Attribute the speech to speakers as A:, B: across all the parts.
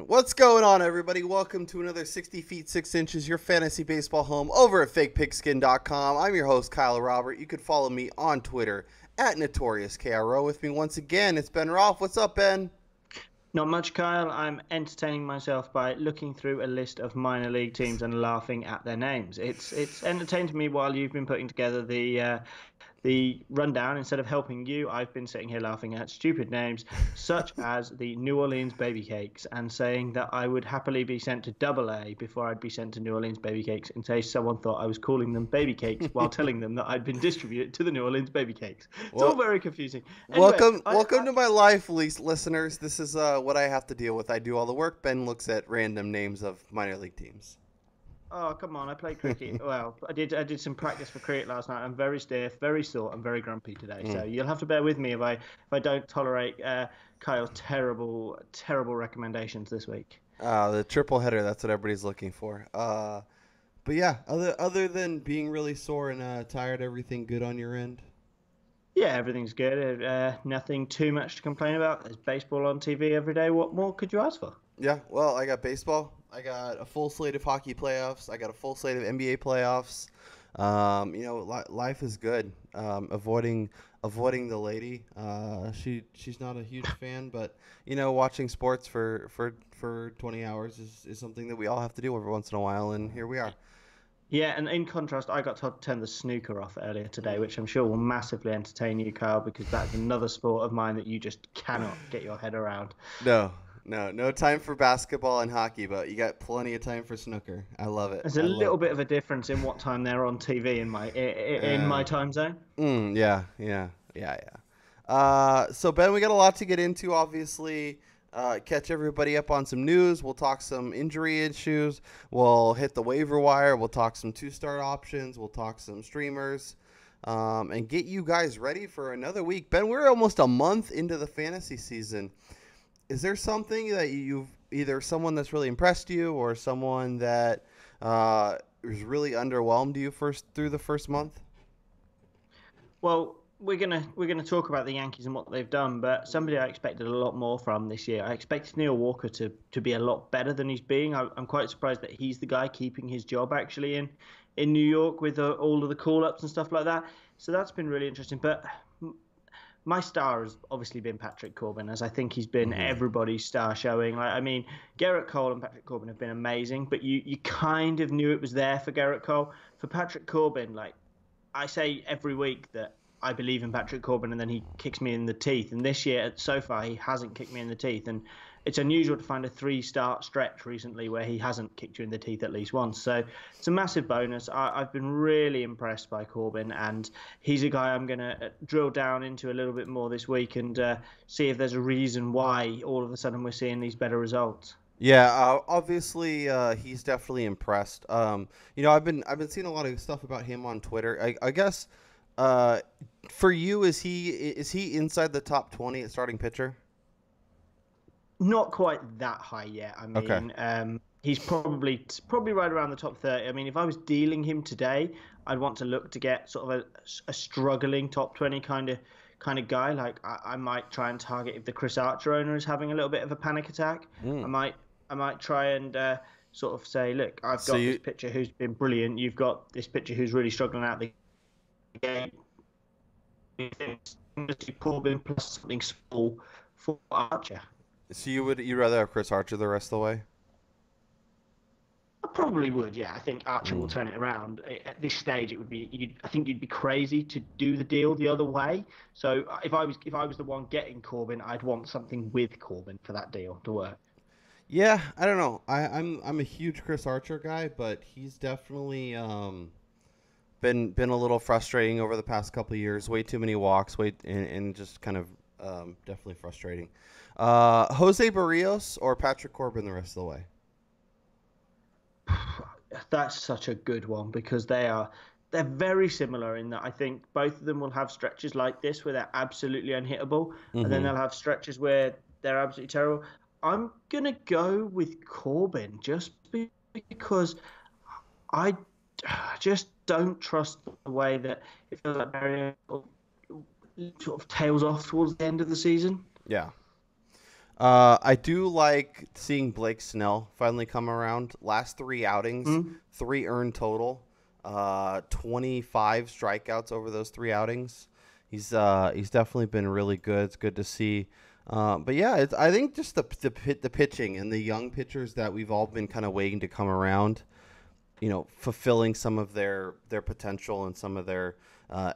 A: What's going on, everybody? Welcome to another 60 feet 6 inches, your fantasy baseball home over at fakepigskin.com. I'm your host, Kyle Robert. You could follow me on Twitter at NotoriousKRO. With me once again, it's Ben Rolfe. What's up, Ben?
B: Not much, Kyle. I'm entertaining myself by looking through a list of minor league teams and laughing at their names. It's entertained me while you've been putting together the rundown. Instead of helping you, I've been sitting here laughing at stupid names such as the New Orleans Baby Cakes and saying that I would happily be sent to AA before I'd be sent to New Orleans Baby Cakes in case someone thought I was calling them Baby Cakes while telling them that I'd been distributed to the New Orleans Baby Cakes. It's all very confusing. Anyway,
A: welcome to my life, listeners. This is what I have to deal with. I do all the work. Ben looks at random names of minor league teams.
B: Oh, come on. I played cricket. Well, I did some practice for cricket last night. I'm very stiff, very sore, and very grumpy today. So you'll have to bear with me if I don't tolerate Kyle's terrible recommendations this week.
A: The triple header, that's what everybody's looking for. But yeah, other than being really sore and tired, everything good on your end?
B: Yeah, everything's good. Nothing too much to complain about. There's baseball on TV every day. What more could you ask for?
A: Yeah, well, I got baseball. I got a full slate of hockey playoffs. I got a full slate of NBA playoffs. Life is good. Avoiding the lady. She's not a huge fan, but watching sports for 20 hours is something that we all have to do every once in a while, and here we are.
B: Yeah, and in contrast, I got to turn the snooker off earlier today, which I'm sure will massively entertain you, Kyle, because that's another sport of mine that you just cannot get your head around.
A: No time for basketball and hockey, but you got plenty of time for snooker. I love it.
B: There's a little bit of a difference in what time they're on TV in my time zone.
A: Yeah. So Ben, we got a lot to get into. Obviously, catch everybody up on some news. We'll talk some injury issues. We'll hit the waiver wire. We'll talk some 2-star options. We'll talk some streamers, and get you guys ready for another week. Ben, we're almost a month into the fantasy season. Is there something that you've either someone that's really impressed you or someone that is really underwhelmed you through the first month?
B: Well, we're gonna talk about the Yankees and what they've done, but somebody I expected a lot more from this year. I expected Neil Walker to be a lot better than he's being. I'm quite surprised that he's the guy keeping his job actually in New York with all of the call-ups and stuff like that. So that's been really interesting. But my star has obviously been Patrick Corbin, as I think he's been everybody's star showing. Gerrit Cole and Patrick Corbin have been amazing, but you kind of knew it was there for Gerrit Cole. For Patrick Corbin, I say every week that I believe in Patrick Corbin, and then he kicks me in the teeth. And this year, so far, he hasn't kicked me in the teeth. And it's unusual to find a 3-start stretch recently where he hasn't kicked you in the teeth at least once. So it's a massive bonus. I've been really impressed by Corbin, and he's a guy I'm going to drill down into a little bit more this week and see if there's a reason why all of a sudden we're seeing these better results.
A: Yeah, obviously he's definitely impressed. I've been seeing a lot of stuff about him on Twitter. I guess for you, is he inside the top 20 at starting pitcher?
B: Not quite that high yet. I mean, okay. He's probably right around the top 30. I mean, if I was dealing him today, I'd want to look to get sort of a struggling top 20 kind of guy. Like I might try and target if the Chris Archer owner is having a little bit of a panic attack. I might try and sort of say, look, I've got this pitcher who's been brilliant. You've got this pitcher who's really struggling out the game. Corbin plus something small for Archer.
A: So you'd rather have Chris Archer the rest of the way?
B: I probably would, yeah. I think Archer will turn it around. At this stage, it would be. I think you'd be crazy to do the deal the other way. So if I was the one getting Corbin, I'd want something with Corbin for that deal to work.
A: Yeah, I don't know. I'm a huge Chris Archer guy, but he's definitely been a little frustrating over the past couple of years. Way too many walks, and just kind of definitely frustrating. Jose Barrios or Patrick Corbin the rest of the way?
B: That's such a good one because they're very similar in that I think both of them will have stretches like this where they're absolutely unhittable, and then they'll have stretches where they're absolutely terrible. I'm gonna go with Corbin just because I just don't trust the way that it feels like Barrios sort of tails off towards the end of the season.
A: Yeah. I do like seeing Blake Snell finally come around. Last 3 outings, 3 earned total, 25 strikeouts over those 3 outings. He's definitely been really good. It's good to see. But yeah, I think just the pitching and the young pitchers that we've all been kind of waiting to come around, fulfilling some of their potential and some of their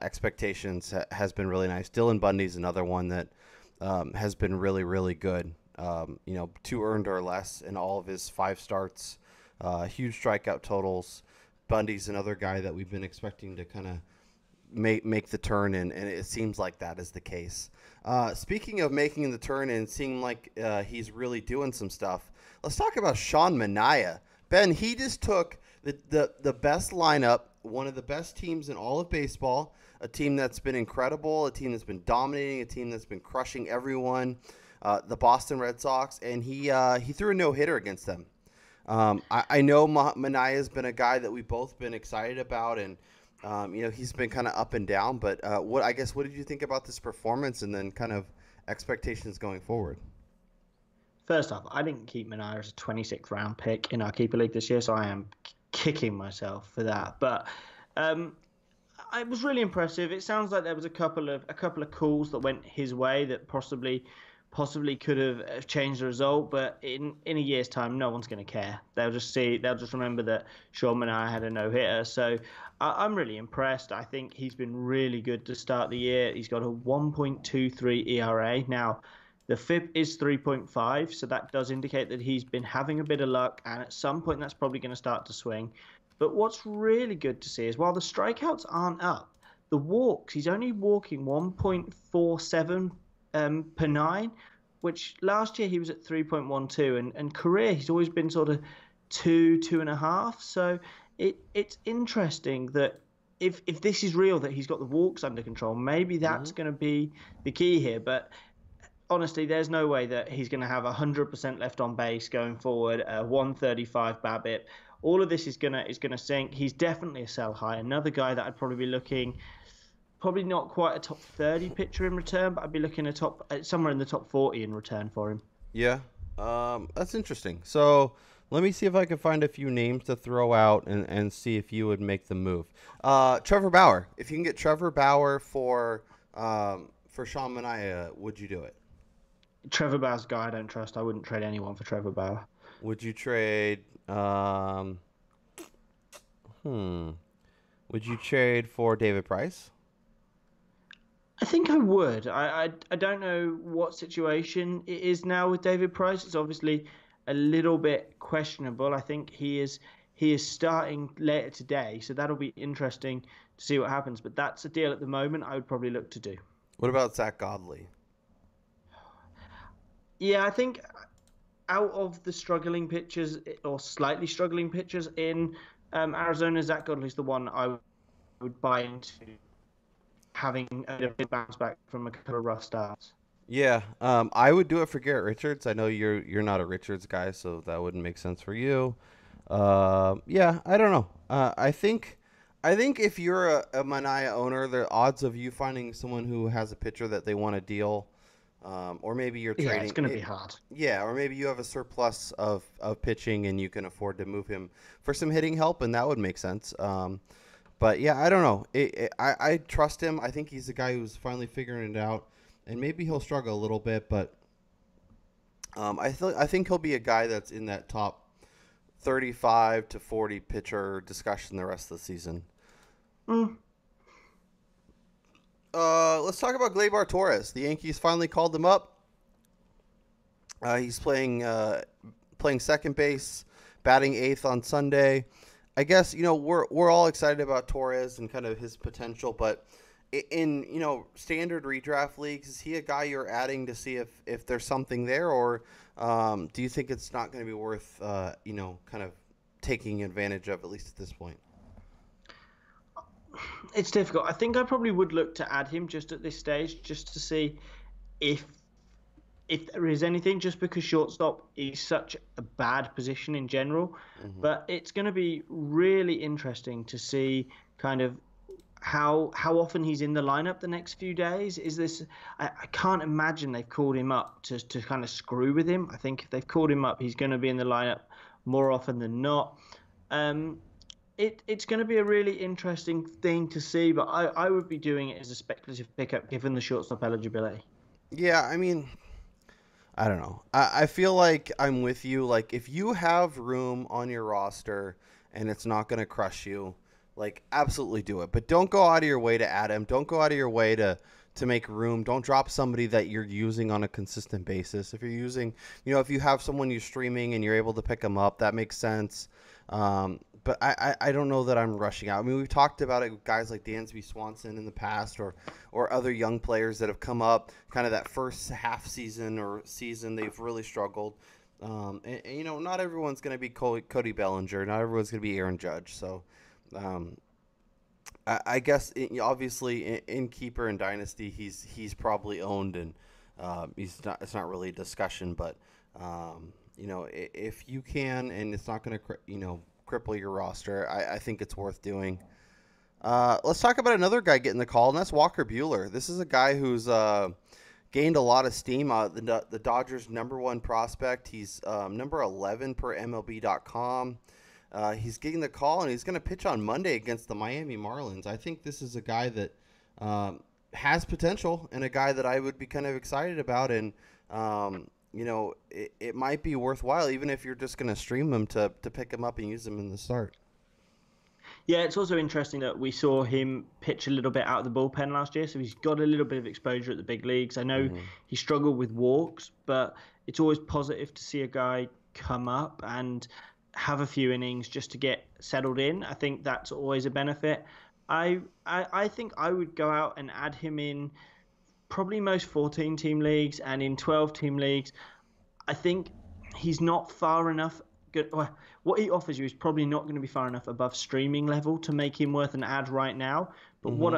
A: expectations has been really nice. Dylan Bundy's another one that has been really, really good. 2 earned or less in all of his 5 starts. Huge strikeout totals. Bundy's another guy that we've been expecting to kind of make the turn, and it seems like that is the case. Speaking of making the turn and seeming like he's really doing some stuff, let's talk about Sean Manaea. Ben, he just took the best lineup, one of the best teams in all of baseball, a team that's been incredible, a team that's been dominating, a team that's been crushing everyone, the Boston Red Sox, and he threw a no-hitter against them. I know Manaea has been a guy that we've both been excited about, and he's been kind of up and down. But what did you think about this performance, and then kind of expectations going forward?
B: First off, I didn't keep Manaea as a 26th round pick in our keeper league this year, so I am kicking myself for that. But it was really impressive. It sounds like there was a couple of calls that went his way that possibly could have changed the result, but in a year's time, no one's going to care. They'll just remember that Sean Manaea had a no-hitter. So I'm really impressed. I think he's been really good to start the year. He's got a 1.23 ERA. Now, the FIP is 3.5, so that does indicate that he's been having a bit of luck, and at some point that's probably going to start to swing. But what's really good to see is while the strikeouts aren't up, the walks, he's only walking 1.47 per 9, which last year he was at 3.12, and career he's always been sort of 2.5. So it's interesting that if this is real, that he's got the walks under control, maybe that's going to be the key here. But honestly, there's no way that he's going to have 100% left on base going forward, 135 BABIP. All of this is gonna sink. He's definitely a sell high. Another guy that I'd probably be looking, probably not quite a top 30 pitcher in return, but I'd be looking at somewhere in the top 40 in return for him.
A: Yeah, that's interesting. So let me see if I can find a few names to throw out and see if you would make the move. Trevor Bauer. If you can get Trevor Bauer for Sean Manaea, would you do it?
B: Trevor Bauer's a guy I don't trust. I wouldn't trade anyone for Trevor Bauer.
A: Would you trade? Would you trade for David Price?
B: I think I would. I don't know what situation it is now with David Price. It's obviously a little bit questionable. I think he is starting later today, so that'll be interesting to see what happens. But that's a deal at the moment I would probably look to do.
A: What about Zach Godley?
B: Yeah, I think out of the struggling pitchers or slightly struggling pitchers in Arizona, Zach Godley's the one I would buy into, having a bit bounce back from a couple of rough starts.
A: Yeah, I would do it for Garrett Richards. I know you're not a Richards guy, so that wouldn't make sense for you. Yeah, I don't know. I think if you're a Manaea owner, the odds of you finding someone who has a pitcher that they want to deal, or maybe you're trading.
B: Yeah, it's going to be hard.
A: Yeah, or maybe you have a surplus of pitching and you can afford to move him for some hitting help, and that would make sense. But yeah, I don't know. I trust him. I think he's the guy who's finally figuring it out, and maybe he'll struggle a little bit, but I think he'll be a guy that's in that top 35 to 40 pitcher discussion the rest of the season. Let's talk about Gleybar Torres. The Yankees finally called him up. He's playing second base, batting eighth on Sunday. I guess we're all excited about Torres and kind of his potential, but in standard redraft leagues, is he a guy you're adding to see if there's something there, or do you think it's not going to be worth kind of taking advantage of, at least at this point?
B: It's difficult. I think I probably would look to add him just at this stage, just to see if there is anything, just because shortstop is such a bad position in general. But it's going to be really interesting to see kind of how often he's in the lineup the next few days. Is this? I can't imagine they've called him up to kind of screw with him. I think if they've called him up, he's going to be in the lineup more often than not. Um, it's going to be a really interesting thing to see, but I would be doing it as a speculative pickup given the shortstop eligibility.
A: Yeah, I mean, I don't know. I feel like I'm with you. Like, if you have room on your roster and it's not going to crush you, like, absolutely do it. But don't go out of your way to add him. Don't go out of your way to make room. Don't drop somebody that you're using on a consistent basis. If you're using, if you have someone you're streaming and you're able to pick them up, that makes sense. But I don't know that I'm rushing out. I mean, we've talked about it with guys like Dansby Swanson in the past, or other young players that have come up kind of that first half season or season they've really struggled. Not everyone's going to be Cody Bellinger. Not everyone's going to be Aaron Judge. So I guess obviously in keeper and dynasty he's probably owned, and it's not really a discussion. But if you can and it's not going to cripple your roster, I think it's worth doing. Let's talk about another guy getting the call, and that's Walker Buehler. This is a guy who's gained a lot of steam. The Dodgers' #1 prospect. He's number 11 per MLB.com. He's getting the call, and he's going to pitch on Monday against the Miami Marlins. I think this is a guy that has potential, and a guy that I would be kind of excited about. And it might be worthwhile, even if you're just going to stream him, to pick him up and use him in the start.
B: Yeah, it's also interesting that we saw him pitch a little bit out of the bullpen last year, so he's got a little bit of exposure at the big leagues. I know he struggled with walks, but it's always positive to see a guy come up and have a few innings just to get settled in. I think that's always a benefit. I think I would go out and add him in probably most 14-team leagues, and in 12-team leagues, I think he's not far enough good. What he offers you is probably not going to be far enough above streaming level to make him worth an add right now. But what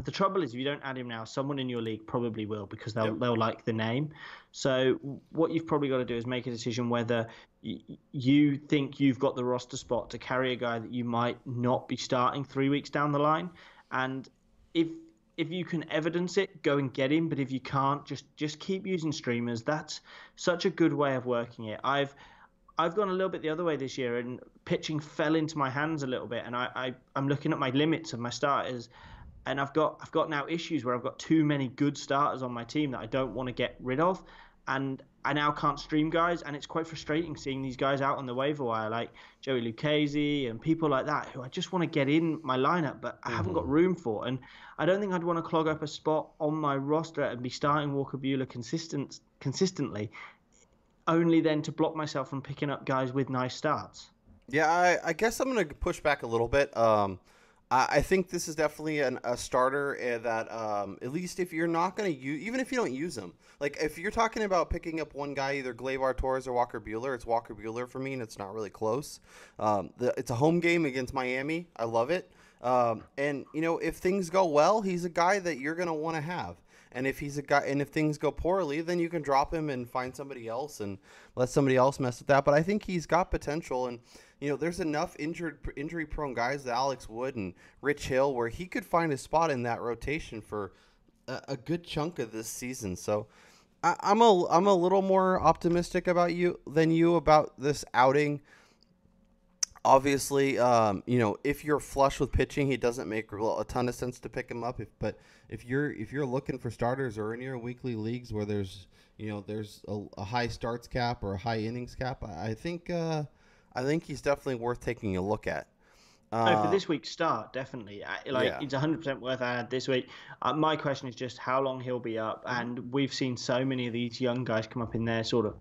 B: the trouble is, if you don't add him now, someone in your league probably will, because they'll like the name. So what you've probably got to do is make a decision whether you think you've got the roster spot to carry a guy that you might not be starting 3 weeks down the line, and if you can evidence it, go and get him. But if you can't, just keep using streamers. That's such a good way of working it. I've gone a little bit the other way this year, and pitching fell into my hands a little bit, and I'm looking at my limits of my starters, and I've got now issues where I've got too many good starters on my team that I don't want to get rid of, and I now can't stream guys, and it's quite frustrating seeing these guys out on the waiver wire like Joey Lucchesi and people like that who I just want to get in my lineup, but I haven't got room for. And I don't think I'd want to clog up a spot on my roster and be starting Walker Buehler consistently, only then to block myself from picking up guys with nice starts.
A: Yeah, I guess I'm going to push back a little bit. I think this is definitely a starter that at least if you're not going to use, even if you don't use them, like if you're talking about picking up one guy, either Gleybar Torres or Walker Buehler, it's Walker Buehler for me, and it's not really close. It's a home game against Miami. I love it. And if things go well, he's a guy that you're going to want to have. And if if things go poorly, then you can drop him and find somebody else and let somebody else mess with that. But I think he's got potential, and there's enough injury-prone guys, Alex Wood and Rich Hill, where he could find a spot in that rotation for a good chunk of this season. So I'm a little more optimistic about about this outing. Obviously, if you're flush with pitching, he doesn't make a ton of sense to pick him up. But if you're looking for starters or in your weekly leagues where there's a high starts cap or a high innings cap, I think he's definitely worth taking a look at.
B: For this week's start, definitely. It's 100% worth ad this week. My question is just how long he'll be up, and we've seen so many of these young guys come up in their sort of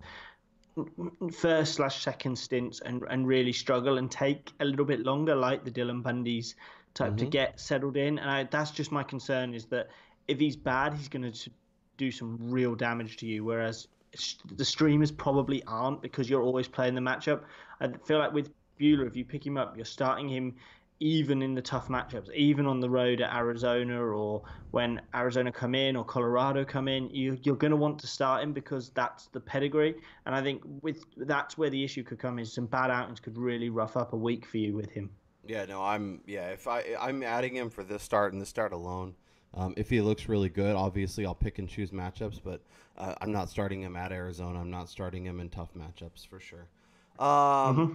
B: first/second stints and really struggle and take a little bit longer, like the Dylan Bundys type, to get settled in. And that's just my concern, is that if he's bad, he's going to do some real damage to you, whereas the streamers probably aren't, because you're always playing the matchup. I feel like with Buehler, if you pick him up, you're starting him even in the tough matchups, even on the road at Arizona, or when Arizona come in or Colorado come in, you're going to want to start him because that's the pedigree. And I think that's where the issue could come, is some bad outings could really rough up a week for you with him.
A: Yeah, no, I'm adding him for this start and this start alone. If he looks really good, obviously I'll pick and choose matchups, but I'm not starting him at Arizona. I'm not starting him in tough matchups for sure. Um,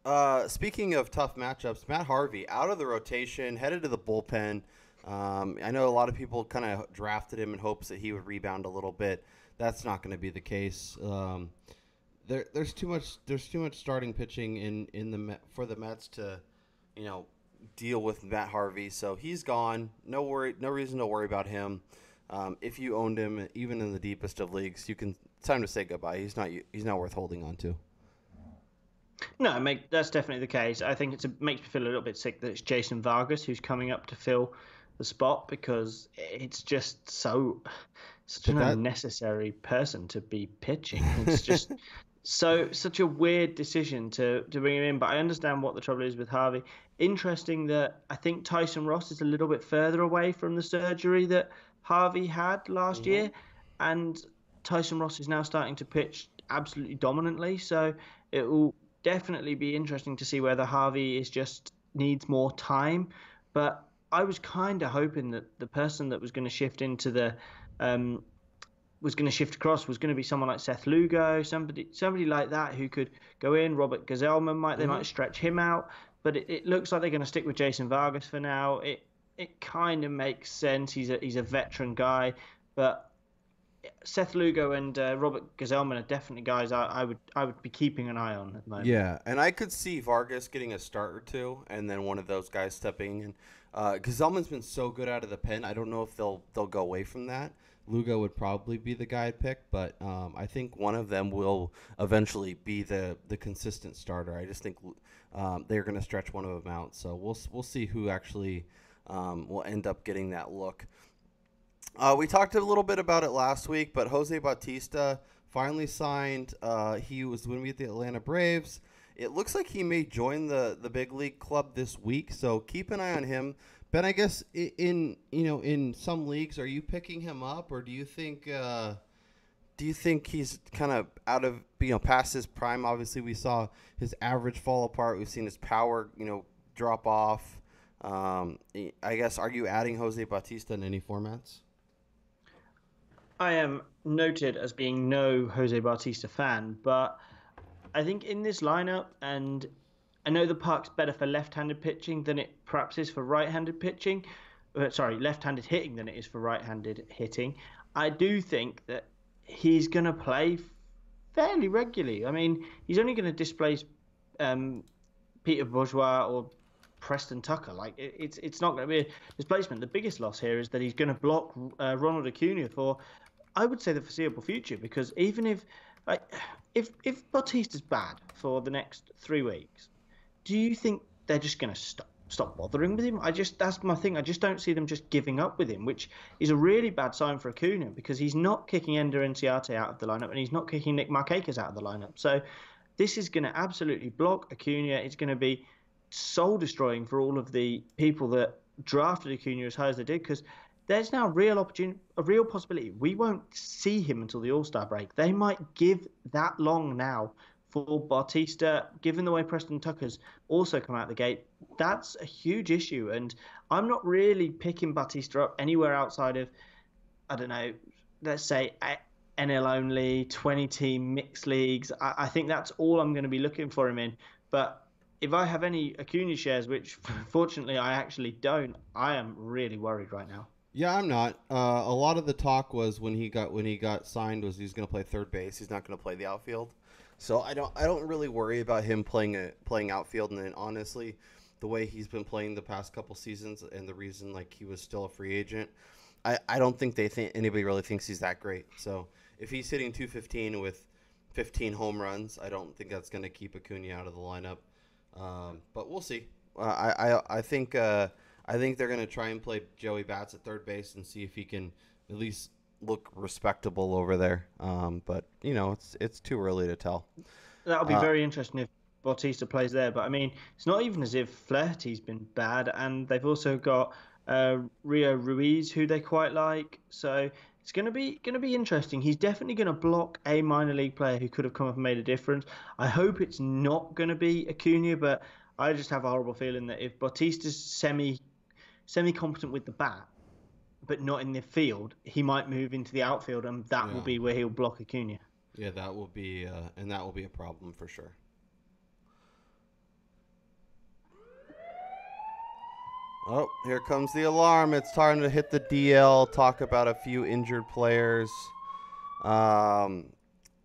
B: Hmm.
A: Speaking of tough matchups, Matt Harvey out of the rotation, headed to the bullpen. I know a lot of people kind of drafted him in hopes that he would rebound a little bit. That's not going to be the case. There's too much. There's too much starting pitching in for the Mets to, you know, deal with Matt Harvey. So he's gone. No worry. No reason to worry about him. If you owned him, even in the deepest of leagues, you can. It's time to say goodbye. He's not worth holding on to.
B: No, that's definitely the case. I think makes me feel a little bit sick that it's Jason Vargas who's coming up to fill the spot because it's just such
A: But
B: an
A: that
B: unnecessary person to be pitching. It's just such a weird decision to bring him in. But I understand what the trouble is with Harvey. Interesting that I think Tyson Ross is a little bit further away from the surgery that Harvey had last
A: hmm
B: year, and Tyson Ross is now starting to pitch absolutely dominantly. So it will definitely be interesting to see whether Harvey is just needs more time. But I was kind of hoping that the person that was going to shift into the um, was going to shift across was going to be someone like Seth Lugo, somebody like that who could go in. Robert Gazelman they
A: hmm
B: might stretch him out, but it looks like they're going to stick with Jason Vargas for now. It kind of makes sense. He's a veteran guy, but Seth Lugo and Robert Gazelman are definitely guys I would be keeping an eye on at the moment.
A: Yeah, and I could see Vargas getting a start or two, and then one of those guys stepping in. Gazelman's been so good out of the pen. I don't know if they'll go away from that. Lugo would probably be the guy I'd pick, but I think one of them will eventually be the consistent starter. I just think they're going to stretch one of them out. So we'll see who actually will end up getting that look. We talked a little bit about it last week, but Jose Bautista finally signed. He was going to be at the Atlanta Braves. It looks like he may join the big league club this week, so keep an eye on him. Ben, I guess in some leagues, are you picking him up, or do you think he's kind of out of past his prime? Obviously, we saw his average fall apart. We've seen his power drop off. I guess, are you adding Jose Bautista in any formats?
B: I am noted as being no Jose Bautista fan, but I think in this lineup, and I know the park's better for left-handed pitching than it perhaps is for right-handed pitching. Sorry, left-handed hitting than it is for right-handed hitting. I do think that he's going to play fairly regularly. I mean, he's only going to displace um, Peter Bourgeois or Preston Tucker. Like it's not going to be a displacement. The biggest loss here is that he's going to block Ronald Acuna for, I would say, the foreseeable future. Because even like, if Batista's bad for the next 3 weeks, do you think they're just going to stop bothering with him? That's my thing. I just don't see them just giving up with him, which is a really bad sign for Acuna because he's not kicking Ender Inciarte out of the lineup and he's not kicking Nick Markakis out of the lineup. So this is going to absolutely block Acuna. It's going to be soul destroying for all of the people that drafted Acuna as high as they did because there's now a real possibility we won't see him until the All Star break. They might give that long now for Bautista, given the way Preston Tucker's also come out the gate. That's a huge issue, and I'm not really picking Bautista up anywhere outside of, I don't know, let's say NL only, 20 team mixed leagues. I think that's all I'm going to be looking for him in. But if I have any Acuna shares, which fortunately I actually don't, I am really worried right now.
A: Yeah, I'm not. A lot of the talk was when he got signed was he's going to play third base. He's not going to play the outfield. So I don't really worry about him playing outfield. And then honestly, the way he's been playing the past couple seasons and the reason like he was still a free agent, I don't think they think anybody really thinks he's that great. So if he's hitting 215 with 15 home runs, I don't think that's going to keep Acuna out of the lineup. But we'll see. I think they're going to try and play Joey Bats at third base and see if he can at least look respectable over there. But it's too early to tell.
B: That'll be
A: Uh,
B: very interesting if Bautista plays there. But I mean, it's not even as if Flaherty's been bad, and they've also got Rio Ruiz, who they quite like. So it's gonna be interesting. He's definitely gonna block a minor league player who could have come up and made a difference. I hope it's not gonna be Acuna, but I just have a horrible feeling that if Bautista's semi-competent with the bat, but not in the field, he might move into the outfield, and that will
A: Yeah.
B: be where he'll block Acuna.
A: Yeah, that will be and that will be a problem for sure. Oh, here comes the alarm. It's time to hit the DL, talk about a few injured players. Um,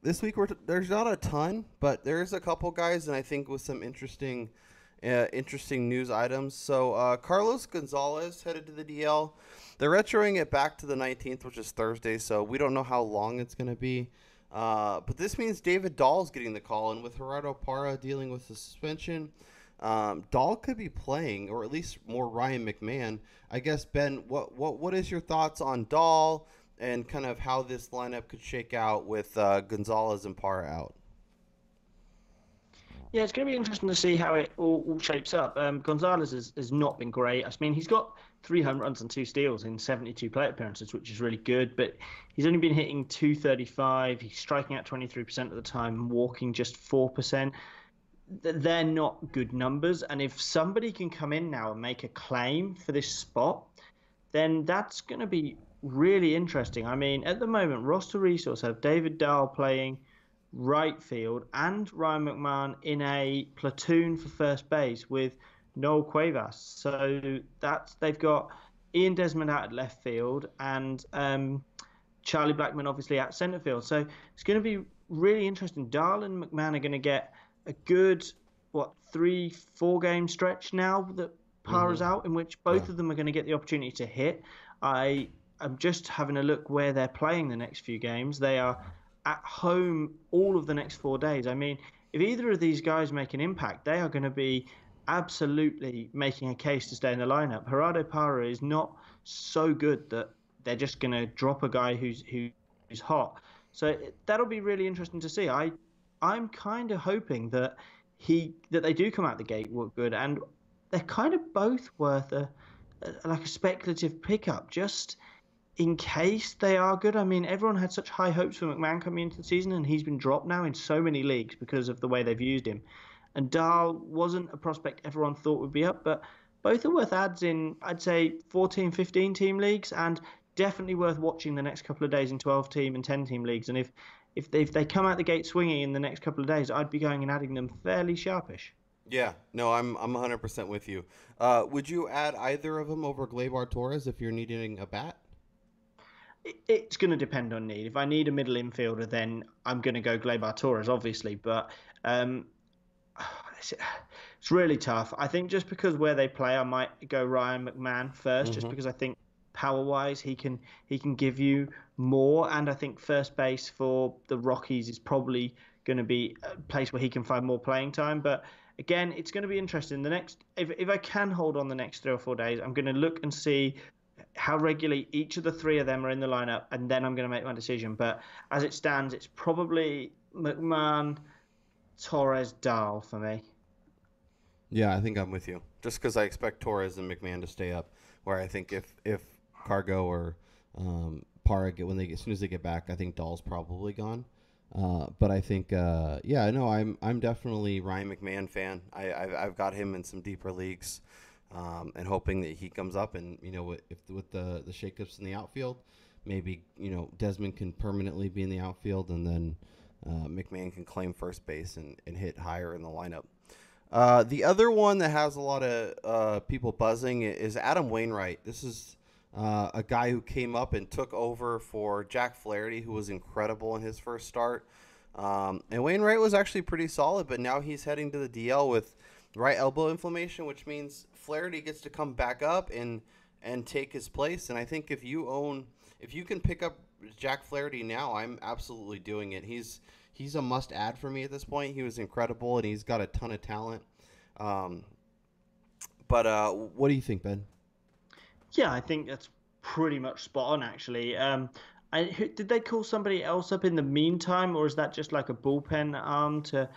A: this week there's not a ton, but there's a couple guys, and I think with some interesting news items. So Carlos Gonzalez headed to the DL. They're retroing it back to the 19th, which is Thursday, so we don't know how long it's going to be. But this means David Dahl's getting the call, and with Gerardo Parra dealing with the suspension, Dahl could be playing, or at least more Ryan McMahon. I guess, Ben, what is your thoughts on Dahl and kind of how this lineup could shake out with Gonzalez and Parra out?
B: Yeah, it's going to be interesting to see how it all shapes up. Gonzalez has not been great. I mean, he's got 3 home runs and 2 steals in 72 plate appearances, which is really good. But he's only been hitting 235. He's striking out 23% of the time, walking just 4%. They're not good numbers. And if somebody can come in now and make a claim for this spot, then that's going to be really interesting. I mean, at the moment, roster resource have David Dahl playing right field and Ryan McMahon in a platoon for first base with Noel Cuevas. So they've got Ian Desmond out at left field and Charlie Blackmon obviously at center field. So it's going to be really interesting. Dahl and McMahon are going to get a good 3-4 game stretch now that Parra's out, in which both of them are going to get the opportunity to hit. I'm just having a look where they're playing the next few games. They are at home all of the next 4 days. I mean, if either of these guys make an impact, they are going to be absolutely making a case to stay in the lineup. Gerardo Parra is not so good that they're just going to drop a guy who's hot. So that'll be really interesting to see. I'm kind of hoping that they do come out the gate good, and they're kind of both worth a speculative pickup, just in case they are good. I mean, everyone had such high hopes for McMahon coming into the season, and he's been dropped now in so many leagues because of the way they've used him. And Dahl wasn't a prospect everyone thought would be up, but both are worth ads in, I'd say, 14, 15-team leagues, and definitely worth watching the next couple of days in 12-team and 10-team leagues. And if they come out the gate swinging in the next couple of days, I'd be going and adding them fairly sharpish.
A: Yeah, no, I'm 100% with you. Would you add either of them over Gleybar Torres if you're needing a bat?
B: It's going to depend on need. If I need a middle infielder, then I'm going to go Gleybar Torres, obviously. But it's really tough. I think just because where they play, I might go Ryan McMahon first, just because I think power-wise he can give you more. And I think first base for the Rockies is probably going to be a place where he can find more playing time. But again, it's going to be interesting. If I can hold on the next 3 or 4 days, I'm going to look and see how regularly each of the 3 of them are in the lineup, and then I'm going to make my decision. But as it stands, it's probably McMahon, Torres, Dahl for me.
A: Yeah, I think I'm with you. Just because I expect Torres and McMahon to stay up, where I think if Cargo or Parra as soon as they get back, I think Dahl's probably gone. But I think, I'm definitely Ryan McMahon fan. I've got him in some deeper leagues. And hoping that he comes up, and with the shakeups in the outfield, maybe Desmond can permanently be in the outfield, and then McMahon can claim first base and hit higher in the lineup. The other one that has a lot of people buzzing is Adam Wainwright. This is a guy who came up and took over for Jack Flaherty, who was incredible in his first start. And Wainwright was actually pretty solid, but now he's heading to the DL with right elbow inflammation, which means Flaherty gets to come back up and take his place. And I think if you can pick up Jack Flaherty now, I'm absolutely doing it. He's a must add for me at this point. He was incredible, and he's got a ton of talent. But what do you think, Ben?
B: Yeah, I think that's pretty much spot on, actually. Did they call somebody else up in the meantime, or is that just like a bullpen arm to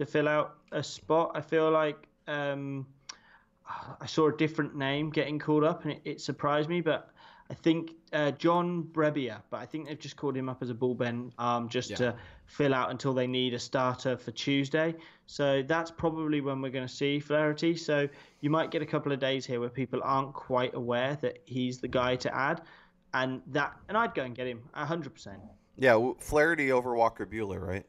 B: fill out a spot? I feel like I saw a different name getting called up, and it surprised me. But I think John Brebbia, but I think they've just called him up as a bullpen arm to fill out until they need a starter for Tuesday. So that's probably when we're going to see Flaherty. So you might get a couple of days here where people aren't quite aware that he's the guy to add, and I'd go and get him 100%.
A: Yeah, Flaherty over Walker Buehler, right?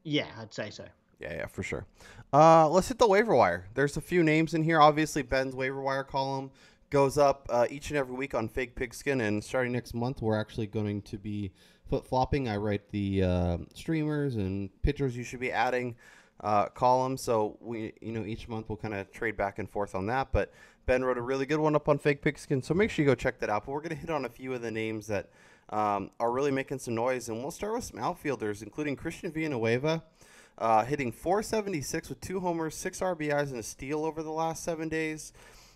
B: Yeah, I'd say so.
A: Yeah, for sure. Let's hit the waiver wire. There's a few names in here. Obviously, Ben's waiver wire column goes up each and every week on Fake Pigskin, and starting next month, we're actually going to be flip-flopping. I write the streamers and pitchers you should be adding column, so we, each month we'll kind of trade back and forth on that. But Ben wrote a really good one up on Fake Pigskin, so make sure you go check that out. But we're going to hit on a few of the names that are really making some noise, and we'll start with some outfielders, including Christian Villanueva. Hitting .476 with 2 homers, 6 RBIs, and a steal over the last 7 days.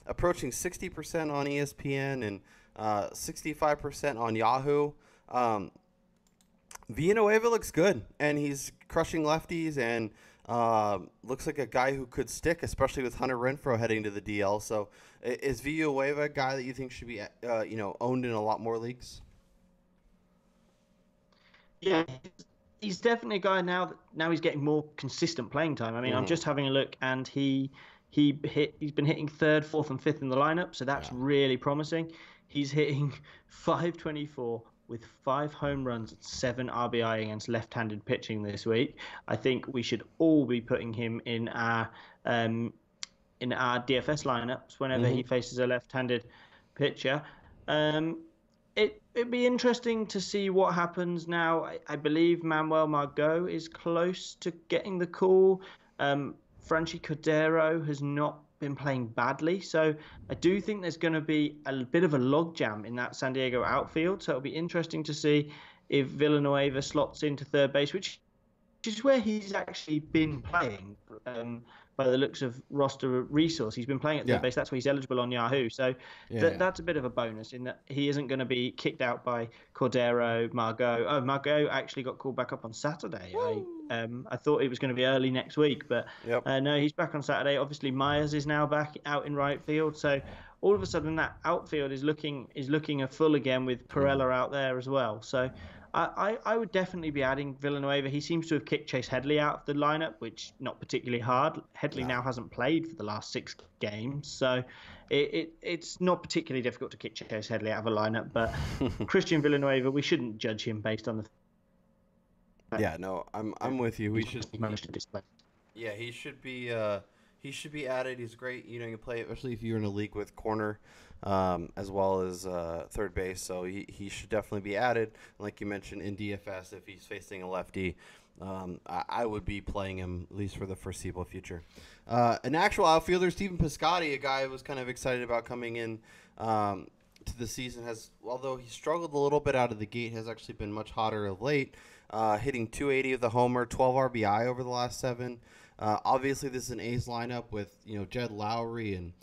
A: Approaching 60% on ESPN and 65% on Yahoo. Villanueva looks good, and he's crushing lefties and looks like a guy who could stick, especially with Hunter Renfroe heading to the DL. So is Villanueva a guy that you think should be owned in a lot more leagues?
B: Yeah. He's definitely a guy now he's getting more consistent playing time. I mean, I'm just having a look, and he's been hitting 3rd, 4th, and 5th in the lineup, so that's really promising. He's hitting .524 with 5 home runs and 7 RBI against left-handed pitching this week. I think we should all be putting him in our DFS lineups whenever he faces a left-handed pitcher. It'd be interesting to see what happens now. I believe Manuel Margot is close to getting the call. Franchi Cordero has not been playing badly. So I do think there's going to be a bit of a logjam in that San Diego outfield. So it'll be interesting to see if Villanueva slots into third base, which is where he's actually been playing. By the looks of roster resource, he's been playing at third base. That's why he's eligible on Yahoo. So that's a bit of a bonus in that he isn't going to be kicked out by Cordero, Margot. Oh, Margot actually got called back up on Saturday. I thought it was going to be early next week, but no, he's back on Saturday. Obviously, Myers is now back out in right field. So all of a sudden, that outfield is looking a full again with Perella out there as well. So I would definitely be adding Villanueva. He seems to have kicked Chase Headley out of the lineup, which not particularly hard. Headley now hasn't played for the last 6 games, so it's not particularly difficult to kick Chase Headley out of a lineup. But Christian Villanueva, we shouldn't judge him based on the.
A: Yeah, no, I'm with you. We should
B: manage to display.
A: Yeah, he should be added. He's great. You can play, especially if you're in a league with corner, as well as third base. So he should definitely be added. Like you mentioned in DFS, if he's facing a lefty, I would be playing him at least for the foreseeable future. An actual outfielder, Stephen Piscotty, a guy I was kind of excited about coming in to the season, although he struggled a little bit out of the gate, has actually been much hotter of late. Hitting .280 with a homer, 12 RBI over the last 7. Obviously, this is an A's lineup with Jed Lowry and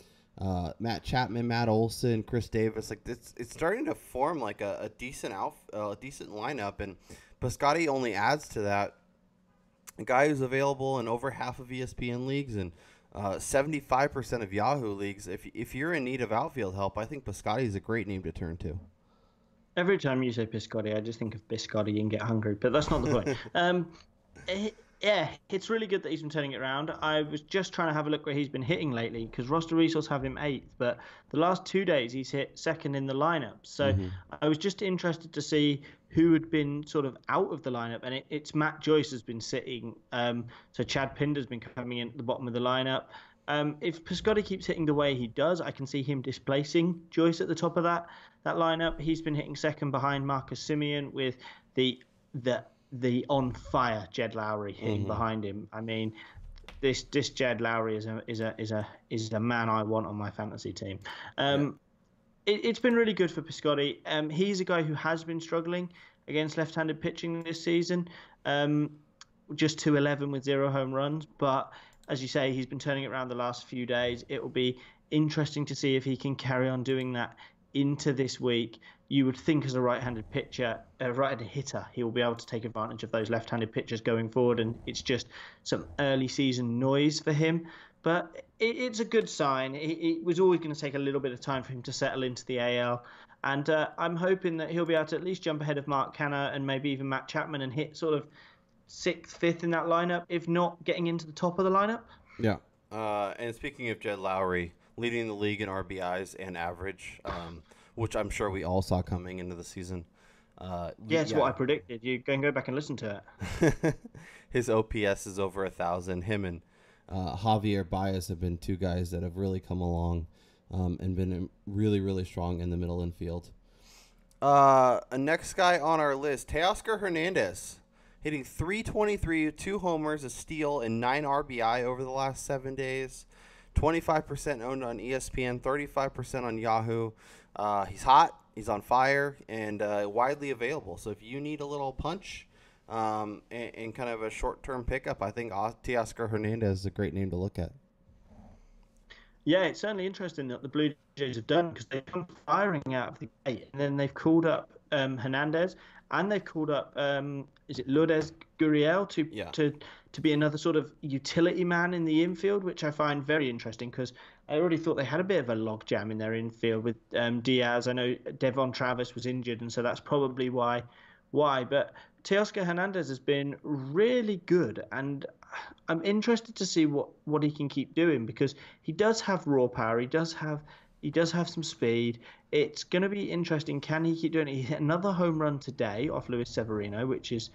A: Matt Chapman, Matt Olson, Chris Davis. Like this, it's starting to form like a decent lineup, and Piscotty only adds to that. A guy who's available in over half of ESPN leagues and 75% of Yahoo leagues. If you're in need of outfield help, I think Piscotty is a great name to turn to.
B: Every time you say Piscotty, I just think of Biscotti and get hungry, but that's not the point. Yeah, it's really good that he's been turning it around. I was just trying to have a look where he's been hitting lately because roster resource have him 8th, but the last 2 days he's hit 2nd in the lineup. So I was just interested to see who had been sort of out of the lineup, and it's Matt Joyce has been sitting. So Chad Pinder's been coming in at the bottom of the lineup. If Piscotty keeps hitting the way he does, I can see him displacing Joyce at the top of that lineup. He's been hitting 2nd behind Marcus Semien with the on fire Jed Lowry hitting behind him. I mean, this Jed Lowry is a man I want on my fantasy team. It's been really good for Piscotty. He's a guy who has been struggling against left-handed pitching this season. Just 211 with 0 home runs, but as you say, he's been turning it around the last few days. It will be interesting to see if he can carry on doing that into this week. You would think as a right-handed hitter, he will be able to take advantage of those left-handed pitchers going forward, and it's just some early season noise for him. But it's a good sign. It was always going to take a little bit of time for him to settle into the AL, and I'm hoping that he'll be able to at least jump ahead of Mark Canha and maybe even Matt Chapman and hit sort of sixth, fifth in that lineup, if not getting into the top of the lineup.
A: Yeah. And speaking of Jed Lowry, leading the league in RBIs and average, which I'm sure we all saw coming into the season.
B: Yeah, it's what I predicted. You can go back and listen to
A: it. His OPS is over 1,000. Him and Javier Baez have been two guys that have really come along and been really, really strong in the middle infield. Next guy on our list, Teoscar Hernandez, hitting .323, 2 homers, a steal, and 9 RBI over the last 7 days. 25% owned on ESPN, 35% on Yahoo. He's hot, he's on fire, and widely available. So if you need a little punch and kind of a short-term pickup, I think Teoscar Hernandez is a great name to look at.
B: Yeah, it's certainly interesting that the Blue Jays have done, because they've come firing out of the gate, and then they've called up Hernandez, and they've called up is it Lourdes Gurriel to be another sort of utility man in the infield, which I find very interesting, because I already thought they had a bit of a logjam in their infield with Diaz. I know Devon Travis was injured, and so that's probably why. But Teoscar Hernandez has been really good, and I'm interested to see what he can keep doing, because he does have raw power. He does have some speed. It's going to be interesting. Can he keep doing it? He hit another home run today off Luis Severino, which is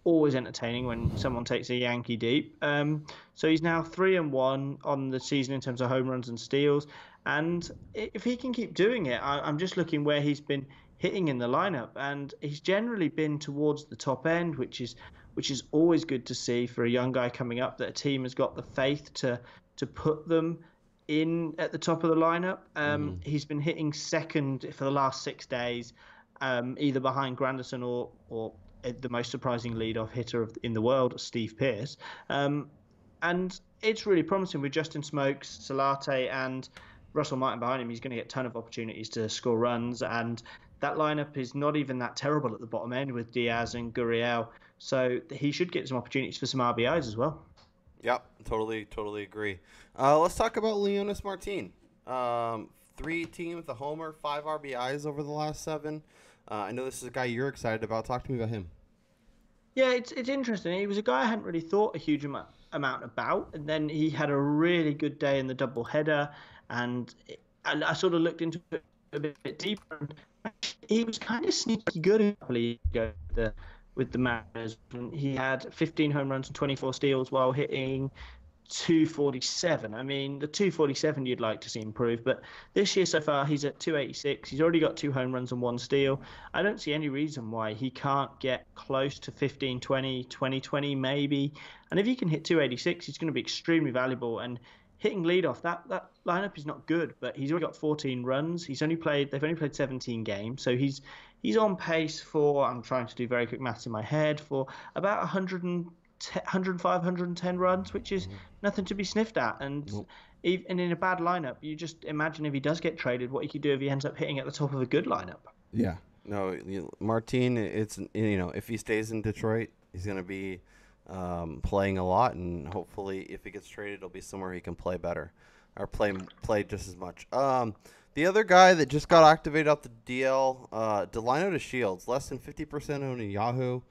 B: always entertaining when someone takes a Yankee deep. So he's now 3-1 on the season in terms of home runs and steals. And if he can keep doing it, I'm just looking where he's been hitting in the lineup, and he's generally been towards the top end, which is always good to see for a young guy coming up, that a team has got the faith to put them in at the top of the lineup. He's been hitting second for the last 6 days, either behind Granderson or the most surprising leadoff hitter in the world, Steve Pearce. And it's really promising with Justin Smokes, Solarte, and Russell Martin behind him. He's going to get a ton of opportunities to score runs, and that lineup is not even that terrible at the bottom end with Diaz and Gurriel. So he should get some opportunities for some RBIs as well.
A: Yep, totally agree. Let's talk about Leonys Martin. 3 with a homer, 5 RBIs over the last 7. I know this is a guy you're excited about. Talk to me about him.
B: Yeah, it's interesting. He was a guy I hadn't really thought a huge amount about, and then he had a really good day in the doubleheader, and I sort of looked into it a bit deeper. And he was kind of sneaky good a couple of years ago with the Mariners. He had 15 home runs and 24 steals while hitting .247. I mean, the .247 you'd like to see improve, but this year so far he's at .286. He's already got 2 home runs and 1 steal. I don't see any reason why he can't get close to 15-20, 20-20 maybe. And if he can hit .286, he's going to be extremely valuable. And hitting leadoff, that lineup is not good, but he's already got 14 runs. They've only played 17 games, so he's on pace for, I'm trying to do very quick maths in my head, for about 105, 110 runs, which is nothing to be sniffed at. And and in a bad lineup, you just imagine if he does get traded, what he could do if he ends up hitting at the top of a good lineup.
A: Yeah. No, Martin, it's, if he stays in Detroit, he's going to be playing a lot, and hopefully if he gets traded, it'll be somewhere he can play better or play just as much. The other guy that just got activated off the DL, Delino DeShields, less than 50% owned in Yahoo.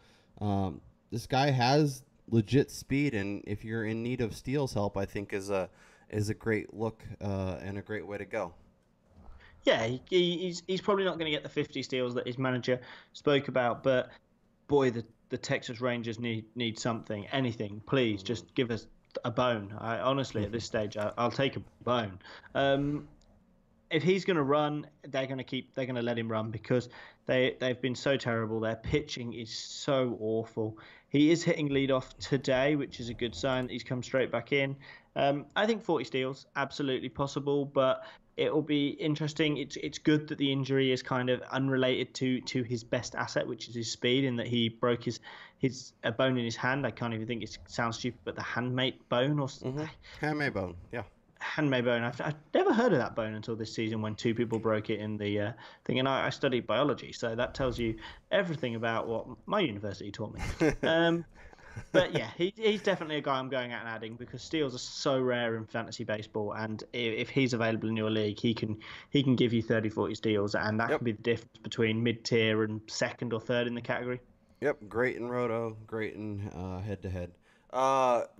A: This guy has legit speed, and if you're in need of steals help, I think is a great look and a great way to go.
B: Yeah, he's probably not going to get the 50 steals that his manager spoke about, but boy, the Texas Rangers need something, anything. Please, just give us a bone. Honestly, at this stage, I'll take a bone. If he's going to run, they're going to let him run, because they've been so terrible. Their pitching is so awful. He is hitting leadoff today, which is a good sign that he's come straight back in. I think 40 steals, absolutely possible, but it will be interesting. It's good that the injury is kind of unrelated to his best asset, which is his speed, and that he broke a bone in his hand. I can't even think it sounds stupid, but the handmate bone or
A: handmade bone, yeah.
B: Handmade bone. I've never heard of that bone until this season when 2 people broke it in the thing. And I studied biology, so that tells you everything about what my university taught me. But yeah, he's definitely a guy I'm going out and adding, because steals are so rare in fantasy baseball, and if he's available in your league, he can give you 30-40 steals, and that can be the difference between mid-tier and second or third in the category.
A: Yep, great in roto, great in head to head.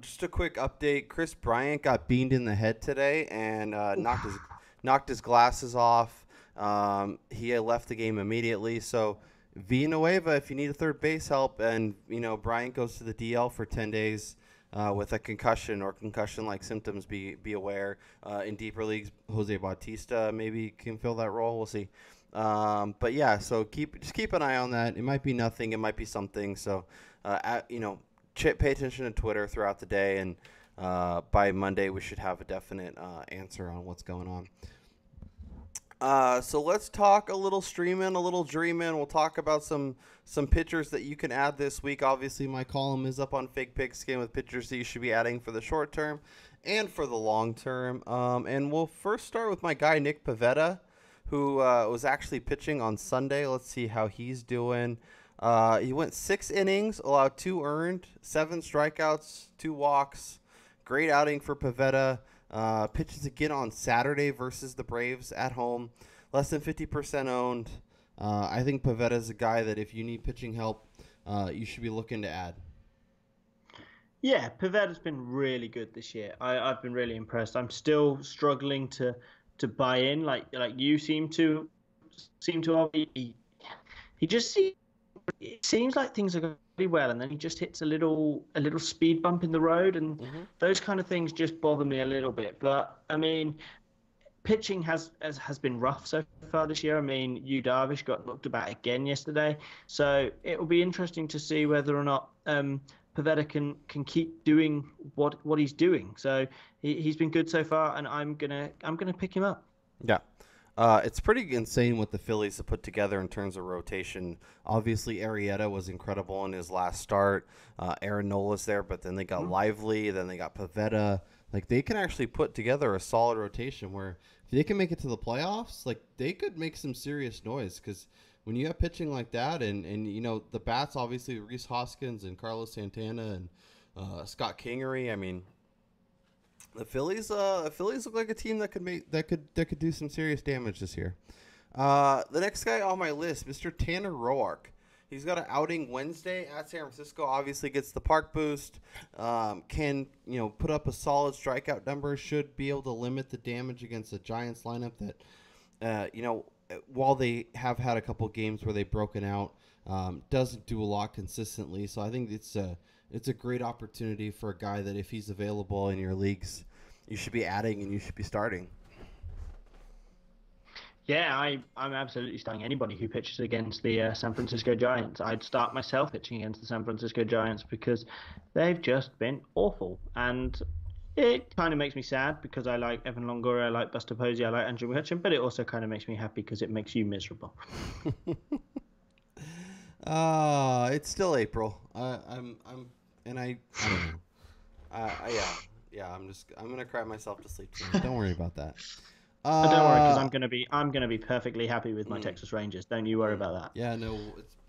A: Just a quick update: Chris Bryant got beamed in the head today and knocked his glasses off. He had left the game immediately. So Villanueva, if you need a third base help, and Bryant goes to the DL for 10 days. With a concussion or concussion-like symptoms, be aware. In deeper leagues, Jose Bautista maybe can fill that role. We'll see. But yeah, so just keep an eye on that. It might be nothing. It might be something. So, pay attention to Twitter throughout the day, and by Monday we should have a definite answer on what's going on. So let's talk a little streaming, a little dreaming. We'll talk about some pitchers that you can add this week. Obviously, my column is up on Fake Pigskin with pitchers that you should be adding for the short term and for the long term. And we'll first start with my guy Nick Pivetta, who was actually pitching on Sunday. Let's see how he's doing. He went 6 innings, allowed 2 earned, 7 strikeouts, 2 walks. Great outing for Pivetta. Pitches again on Saturday versus the Braves at home. Less than 50% owned. I think Pivetta is a guy that if you need pitching help, you should be looking to add.
B: Yeah, Pavetta's been really good this year. I've been really impressed. I'm still struggling to buy in, like you seem to. He just seems. It seems like things are going really well, and then he just hits a little speed bump in the road, and those kind of things just bother me a little bit. But I mean, pitching has been rough so far this year. I mean, Yu Darvish got knocked about again yesterday, so it will be interesting to see whether or not Pivetta can keep doing what he's doing. So he's been good so far, and I'm gonna pick him up.
A: Yeah. It's pretty insane what the Phillies have put together in terms of rotation. Obviously, Arrieta was incredible in his last start. Aaron Nola's there, but then they got Lively, then they got Pivetta. Like, they can actually put together a solid rotation where if they can make it to the playoffs, like, they could make some serious noise because when you have pitching like that and the bats, obviously, Rhys Hoskins and Carlos Santana and Scott Kingery, I mean, the Phillies look like a team that could do some serious damage this year. The next guy on my list, Mr. Tanner Roark. He's got an outing Wednesday at San Francisco. Obviously gets the park boost. Can put up a solid strikeout number. Should be able to limit the damage against the Giants lineup that while they have had a couple games where they've broken out, doesn't do a lot consistently. So I think it's a great opportunity for a guy that if he's available in your leagues, you should be adding and you should be starting.
B: Yeah, I'm absolutely starting anybody who pitches against the San Francisco Giants. I'd start myself pitching against the San Francisco Giants because they've just been awful. And it kind of makes me sad because I like Evan Longoria, I like Buster Posey, I like Andrew McCutchen, but it also kind of makes me happy because it makes you miserable.
A: It's still April. I don't know. Yeah. I'm gonna cry myself to sleep tonight. Don't worry about that.
B: But don't worry, because I'm gonna be perfectly happy with my Texas Rangers. Don't you worry about that.
A: Yeah, no.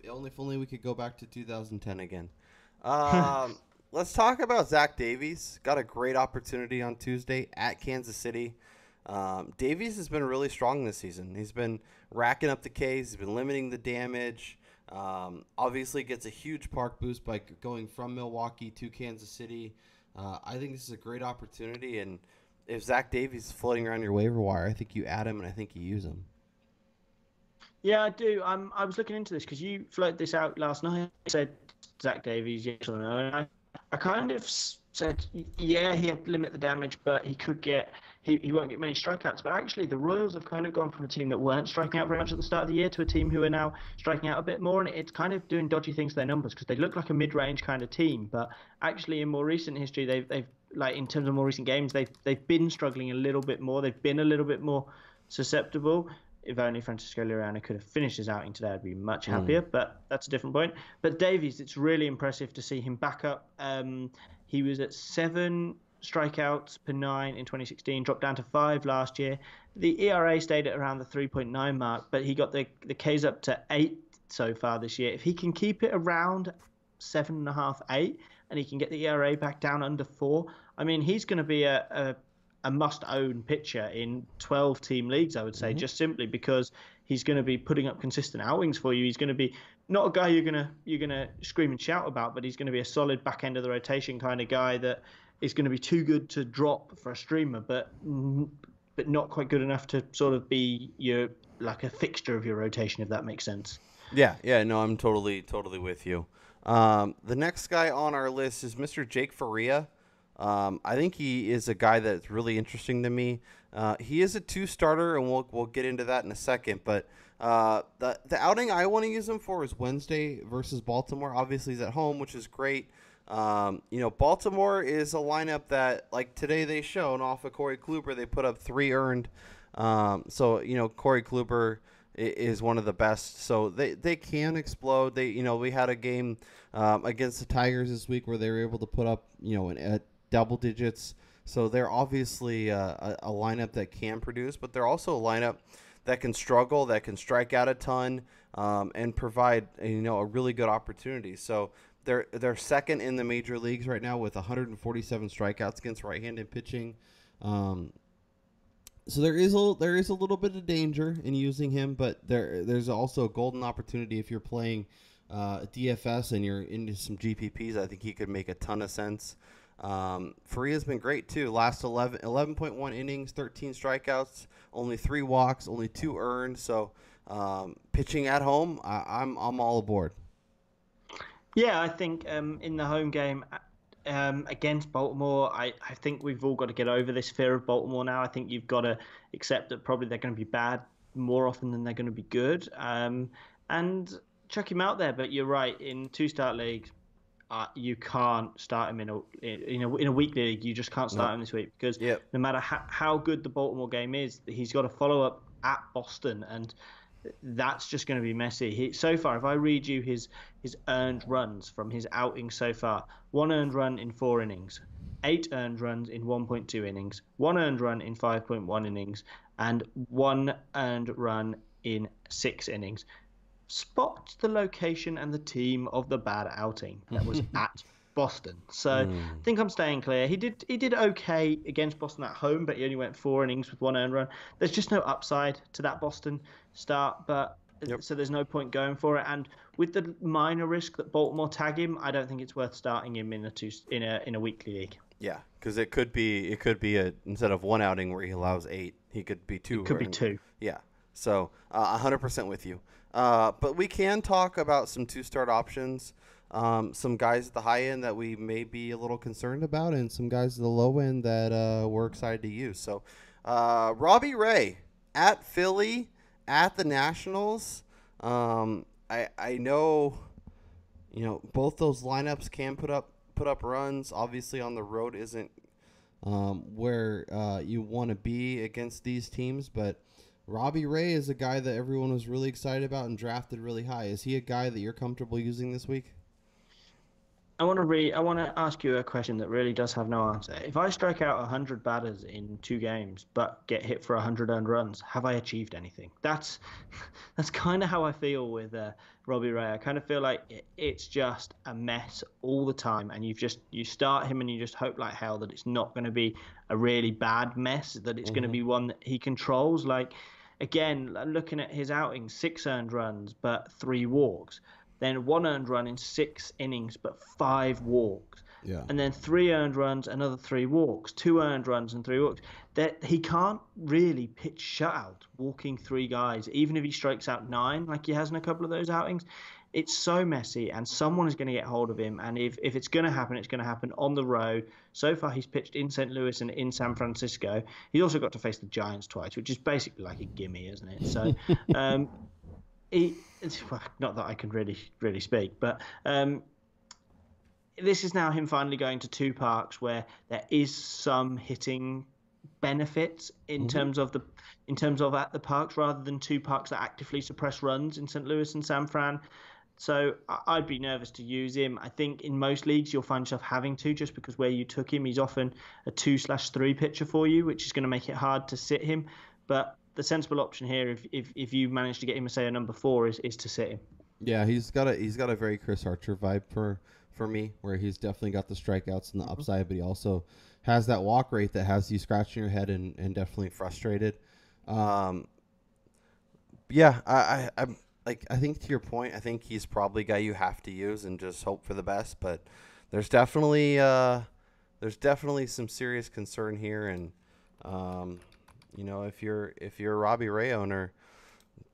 A: If only we could go back to 2010 again. Let's talk about Zach Davies. Got a great opportunity on Tuesday at Kansas City. Davies has been really strong this season. He's been racking up the Ks. He's been limiting the damage. Obviously gets a huge park boost by going from Milwaukee to Kansas City. I think this is a great opportunity, and if Zach Davies is floating around your waiver wire, I think you add him and I think you use him.
B: Yeah, I do. I was looking into this because you floated this out last night. I said Zach Davies, yes or no. And I kind of said, yeah, he'll limit the damage, but he won't get many strikeouts. But actually, the Royals have kind of gone from a team that weren't striking out very much at the start of the year to a team who are now striking out a bit more. And it's kind of doing dodgy things to their numbers because they look like a mid-range kind of team. But actually, in more recent history, they've like in terms of more recent games, they've been struggling a little bit more. They've been a little bit more susceptible. If only Francisco Liriano could have finished his outing today, I'd be much happier. But that's a different point. But Davies, it's really impressive to see him back up. He was at 7 strikeouts per 9 in 2016, dropped down to 5 last year. The ERA stayed at around the 3.9 mark, but he got the Ks up to 8 so far this year. If he can keep it around 7.5, 8, and he can get the ERA back down under 4, I mean, he's going to be a must-own pitcher in 12-team leagues, I would say, just simply because he's going to be putting up consistent outings for you. He's going to be not a guy you're gonna scream and shout about, but he's going to be a solid back end of the rotation kind of guy that is going to be too good to drop for a streamer, but not quite good enough to sort of be your like a fixture of your rotation, if that makes sense.
A: Yeah, no, I'm totally with you. The next guy on our list is Mr. Jake Flahrety. I think he is a guy that's really interesting to me. He is a 2-starter, and we'll get into that in a second. But the outing I want to use him for is Wednesday versus Baltimore. Obviously, he's at home, which is great. Baltimore is a lineup that, like today, they showed off of Corey Kluber. They put up 3 earned. Corey Kluber is one of the best, so they can explode. We had a game against the Tigers this week where they were able to put up at double digits. So they're obviously a lineup that can produce, but they're also a lineup that can struggle, that can strike out a ton, and provide a really good opportunity. So they're second in the major leagues right now with 147 strikeouts against right-handed pitching. So there is a little bit of danger in using him, but there's also a golden opportunity if you're playing DFS and you're into some GPPs. I think he could make a ton of sense. Faria's been great too. Last 11.1 innings, 13 strikeouts, only 3 walks, only 2 earned. So pitching at home, I'm all aboard.
B: Yeah, I think in the home game against Baltimore, I think we've all got to get over this fear of Baltimore now. I think you've got to accept that probably they're going to be bad more often than they're going to be good. And chuck him out there. But you're right, in 2-start leagues, you can't start him in a weekly league. You just can't start him this week because no matter how good the Baltimore game is, he's got to follow up at Boston, and that's just going to be messy. So far, if I read you his earned runs from his outing so far, 1 earned run in 4 innings, 8 earned runs in 1.2 innings, 1 earned run in 5.1 innings, and 1 earned run in 6 innings. Spot the location and the team of the bad outing that was at Boston. So I think I'm staying clear. He did okay against Boston at home, but he only went 4 innings with 1 earned run. There's just no upside to that Boston start, so there's no point going for it. And with the minor risk that Baltimore tag him, I don't think it's worth starting him in a weekly league.
A: Yeah, because it could be instead of 1 outing where he allows 8, he could be 2.
B: It could be 2.
A: Yeah. So 100% with you. But we can talk about some 2-start options. Some guys at the high end that we may be a little concerned about, and some guys at the low end that we're excited to use. So, Robbie Ray at Philly, at the Nationals. I know, both those lineups can put up runs. Obviously, on the road isn't where you want to be against these teams, but Robbie Ray is a guy that everyone was really excited about and drafted really high. Is he a guy that you're comfortable using this week?
B: I want to ask you a question that really does have no answer. If I strike out 100 batters in 2 games but get hit for 100 earned runs, have I achieved anything? That's kind of how I feel with Robbie Ray. I kind of feel like it's just a mess all the time, and you start him and you just hope like hell that it's not going to be a really bad mess, that it's going to be one that he controls. Like, again, looking at his outings, 6 earned runs but 3 walks. Then 1 earned run in 6 innings, but 5 walks.
A: Yeah.
B: And then 3 earned runs, another 3 walks. 2 earned runs and 3 walks. That he can't really pitch shutout, walking 3 guys, even if he strikes out 9, like he has in a couple of those outings. It's so messy, and someone is going to get hold of him. And if it's going to happen, it's going to happen on the road. So far, he's pitched in St. Louis and in San Francisco. He's also got to face the Giants twice, which is basically like a gimme, isn't it? So, not that I can really speak, but this is now him finally going to 2 parks where there is some hitting benefits in terms of at the parks, rather than 2 parks that actively suppress runs in St. Louis and San Fran. So I'd be nervous to use him. I think in most leagues you'll find yourself having to, just because where you took him, he's often a 2/3 pitcher for you, which is going to make it hard to sit him. But the sensible option here, if you manage to get him, say, a number 4, is to sit him.
A: Yeah, he's got a very Chris Archer vibe for me, where he's definitely got the strikeouts and the upside, but he also has that walk rate that has you scratching your head and definitely frustrated. Yeah, I'm like I think to your point, I think he's probably a guy you have to use and just hope for the best. But there's definitely some serious concern here, and if you're a Robbie Ray owner,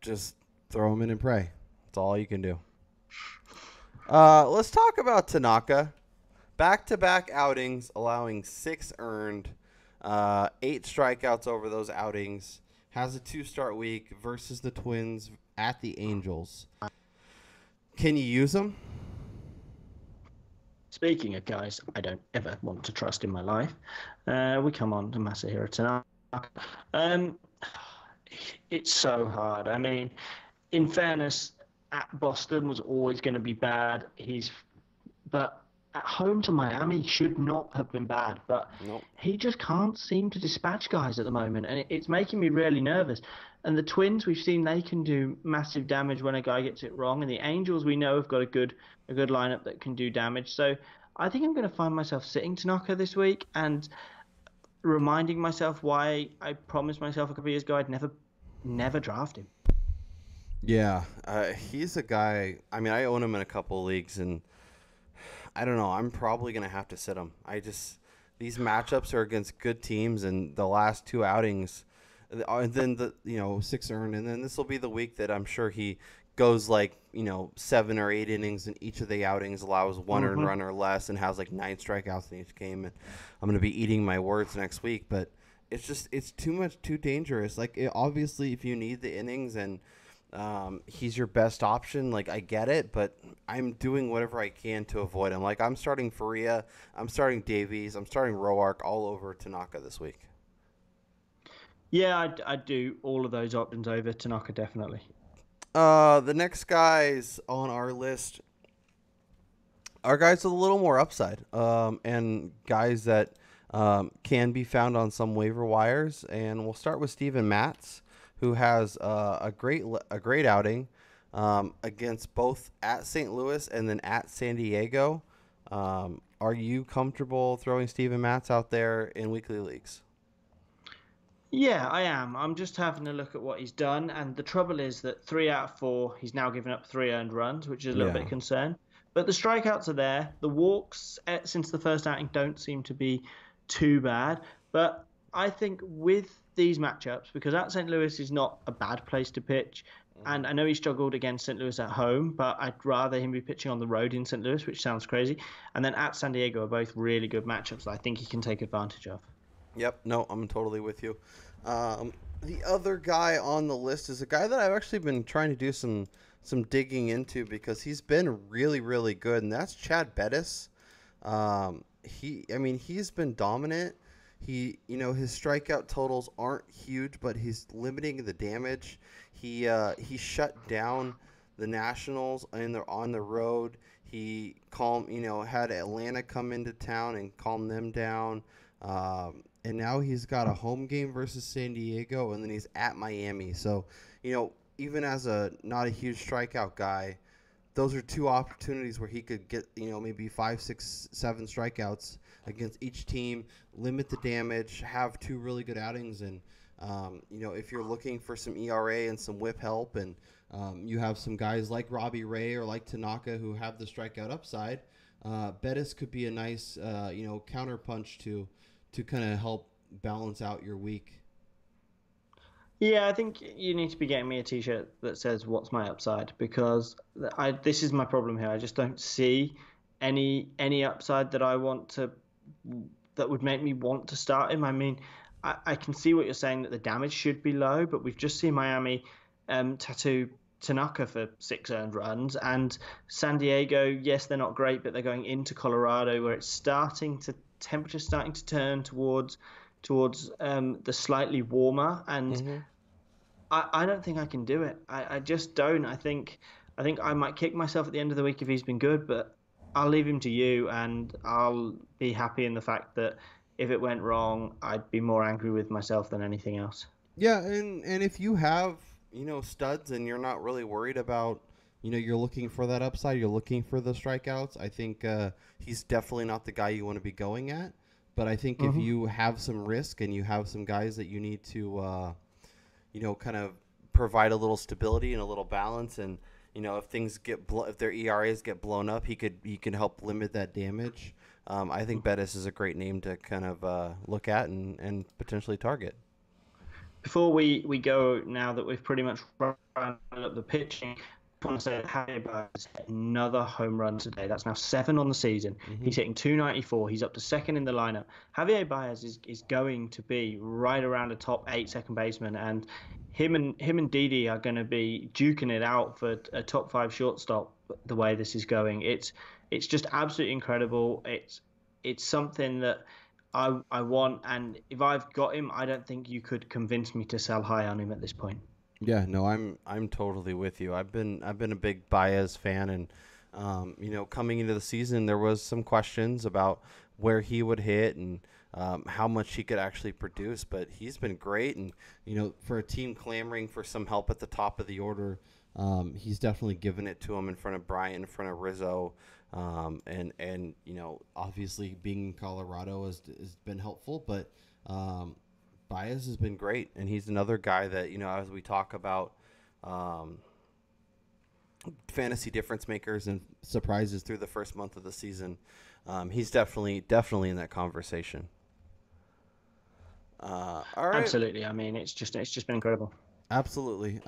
A: just throw him in and pray. That's all you can do. Let's talk about Tanaka. Back-to-back outings, allowing 6 earned, 8 strikeouts over those outings. Has a 2-start week versus the Twins at the Angels. Can you use him?
B: Speaking of guys I don't ever want to trust in my life, we come on to Masahiro Tanaka. It's so hard. I mean, in fairness, at Boston was always going to be bad. But at home to Miami should not have been bad. But
A: Nope.
B: he just can't seem to dispatch guys at the moment, and it's making me really nervous. And the Twins, we've seen they can do massive damage when a guy gets it wrong, and the Angels we know have got a good lineup that can do damage. So I think I'm going to find myself sitting Tanaka this week and reminding myself why I promised myself a couple of years ago I'd never draft him.
A: Yeah, he's a guy. I mean, I own him in a couple of leagues, and I don't know. I'm probably going to have to sit him. These matchups are against good teams, and the last 2 outings, and then 6 earned, and then this will be the week that I'm sure he goes 7 or 8 innings in each of the outings, allows 1 earned run or less, and has 9 strikeouts in each game. And I'm going to be eating my words next week, but it's too dangerous. Obviously, if you need the innings and he's your best option, I get it, but I'm doing whatever I can to avoid him. I'm starting Faria, I'm starting Davies, I'm starting Roark all over Tanaka this week.
B: Yeah, I'd do all of those options over Tanaka, definitely.
A: The next guys on our list are guys with a little more upside, and guys that can be found on some waiver wires. And we'll start with Steven Matz, who has a great outing against both at St. Louis and then at San Diego. Are you comfortable throwing Steven Matz out there in weekly leagues?
B: Yeah, I am. I'm just having a look at what he's done, and the trouble is that 3 out of 4, he's now given up 3 earned runs, which is a little bit of concern. But the strikeouts are there. The walks since the first outing don't seem to be too bad. But I think with these matchups, because at St. Louis is not a bad place to pitch, and I know he struggled against St. Louis at home, but I'd rather him be pitching on the road in St. Louis, which sounds crazy. And then at San Diego are both really good matchups that I think he can take advantage of.
A: Yep, no, I'm totally with you. The other guy on the list is a guy that I've actually been trying to do some digging into because he's been really, really good, and that's Chad Bettis. He's been dominant. His strikeout totals aren't huge, but he's limiting the damage. He shut down the Nationals on the road. He had Atlanta come into town and calm them down. And now he's got a home game versus San Diego, and then he's at Miami. So, even as not a huge strikeout guy, those are 2 opportunities where he could get, maybe 5, 6, 7 strikeouts against each team, limit the damage, have 2 really good outings. And, if you're looking for some ERA and some whip help, and you have some guys like Robbie Ray or like Tanaka who have the strikeout upside, Bettis could be a nice, counterpunch to kind of help balance out your week.
B: Yeah, I think you need to be getting me a T-shirt that says "What's my upside?" because this is my problem here. I just don't see any upside that that would make me want to start him. I mean, I can see what you're saying that the damage should be low, but we've just seen Miami tattoo Tanaka for 6 earned runs, and San Diego. Yes, they're not great, but they're going into Colorado where it's temperature's starting to turn towards the slightly warmer, and I don't think I can do it. I just don't. I think I might kick myself at the end of the week if he's been good, but I'll leave him to you, and I'll be happy in the fact that if it went wrong, I'd be more angry with myself than anything else.
A: Yeah, and if you have studs and you're not really worried about you're looking for that upside, you're looking for the strikeouts, I think he's definitely not the guy you want to be going at. But I think if you have some risk and you have some guys that you need to, kind of provide a little stability and a little balance. And if things if their ERAs get blown up, he can help limit that damage. I think Bettis is a great name to kind of look at and potentially target.
B: Before we go, now that we've pretty much run up the pitching, I want to say that Javier Baez hit another home run today. That's now 7 on the season. He's hitting 294. He's up to second in the lineup. Javier Baez is going to be right around the top 8 second baseman, and him and Didi are going to be duking it out for a top 5 shortstop. The way this is going, it's just absolutely incredible. It's something that I want, and if I've got him, I don't think you could convince me to sell high on him at this point.
A: Yeah, no, I'm totally with you. I've been a big Baez fan, and coming into the season, there was some questions about where he would hit and how much he could actually produce. But he's been great, and for a team clamoring for some help at the top of the order, he's definitely given it to him in front of Bryant, in front of Rizzo. And obviously being in Colorado has been helpful, but Baez has been great, and he's another guy that as we talk about fantasy difference makers and surprises through the first month of the season, he's definitely in that conversation. All right.
B: Absolutely. I mean, it's just been incredible.
A: Absolutely.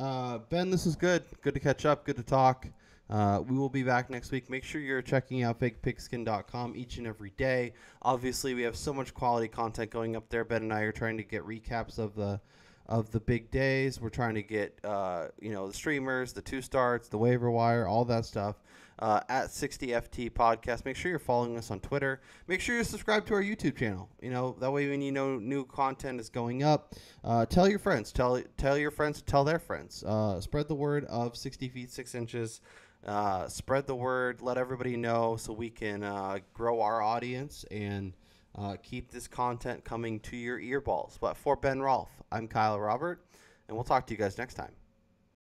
A: Ben, this is good. Good to catch up. Good to talk. We will be back next week. Make sure you're checking out fakepigskin.com each and every day. Obviously, we have so much quality content going up there. Ben and I are trying to get recaps of the big days. We're trying to get the streamers, the 2 starts, the waiver wire, all that stuff at 60FT Podcast. Make sure you're following us on Twitter. Make sure you subscribe to our YouTube channel. That way when new content is going up, tell your friends. Tell your friends to tell their friends. Spread the word of 60 feet 6 inches. Spread the word. Let everybody know so we can grow our audience and keep this content coming to your earballs. But for Ben Rolfe, I'm Kyle Robert, and we'll talk to you guys next time.